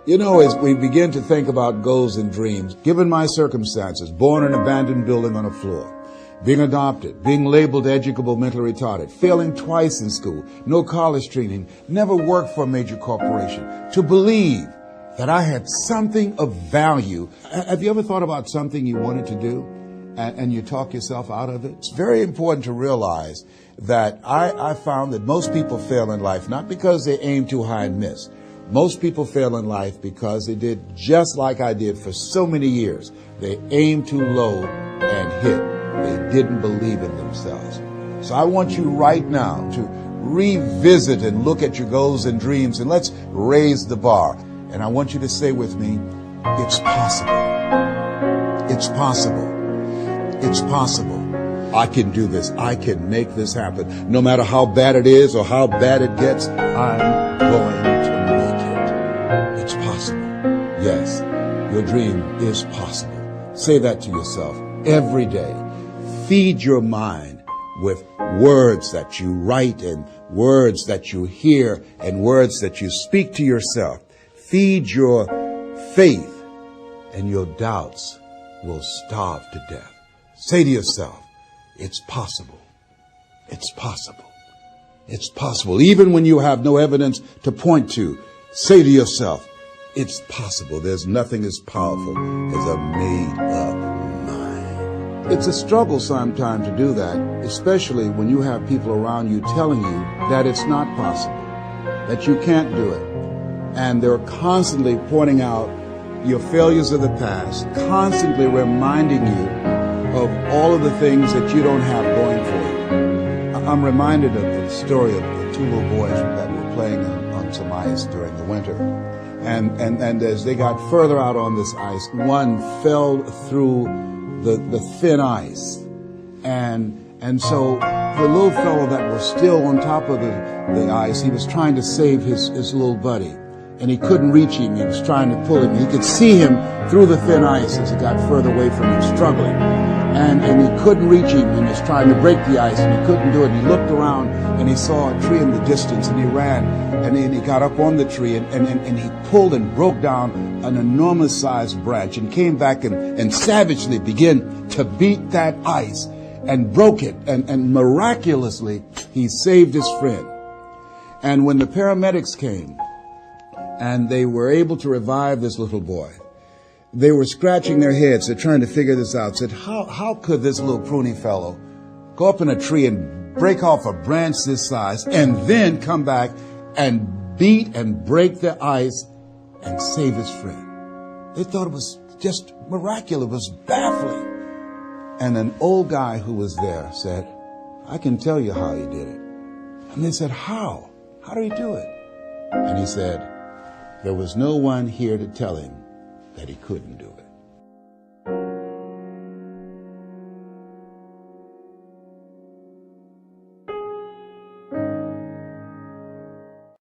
You know, as we begin to think about goals and dreams, given my circumstances, born in an abandoned building on a floor, being adopted, being labeled educable mentally retarded, failing twice in school, no college training, never worked for a major corporation, to believe that I had something of value. Have you ever thought about something you wanted to do and you talk yourself out of it? It's very important to realize that I found that most people fail in life not because they aim too high and miss. Most people fail in life because they did just like I did for so many years. They aimed too low and hit. They didn't believe in themselves. So I want you right now to revisit and look at your goals and dreams, and let's raise the bar. And I want you to say with me, it's possible. It's possible. It's possible. I can do this. I can make this happen. No matter how bad it is or how bad it gets, I'm going to make it. It's possible. Yes, your dream is possible. Say that to yourself every day. Feed your mind with words that you write and words that you hear and words that you speak to yourself. Feed your faith and your doubts will starve to death. Say to yourself, it's possible. It's possible. It's possible. Even when you have no evidence to point to, say to yourself, it's possible. There's nothing as powerful as a made-up mind. It's a struggle sometimes to do that, especially when you have people around you telling you that it's not possible, that you can't do it. And they're constantly pointing out your failures of the past, constantly reminding you of all of the things that you don't have going for you. I'm reminded of the story of the two little boys that were playing on some ice during the winter. And as they got further out on this ice, one fell through the thin ice. And so the little fellow that was still on top of the ice, he was trying to save his little buddy. And he couldn't reach him. He was trying to pull him. He could see him through the thin ice as he got further away from him, struggling. And he couldn't reach him, and he was trying to break the ice, and he couldn't do it. And he looked around, and he saw a tree in the distance, and he ran, and he got up on the tree, and he pulled and broke down an enormous-sized branch, and came back and savagely began to beat that ice, and broke it, and miraculously, he saved his friend. And when the paramedics came, and they were able to revive this little boy, they were scratching their heads. They're trying to figure this out. Said, how could this little pruny fellow go up in a tree and break off a branch this size and then come back and beat and break the ice and save his friend? They thought it was just miraculous. It was baffling. And an old guy who was there said, I can tell you how he did it. And they said, how? How did he do it? And he said, there was no one here to tell him that he couldn't do it.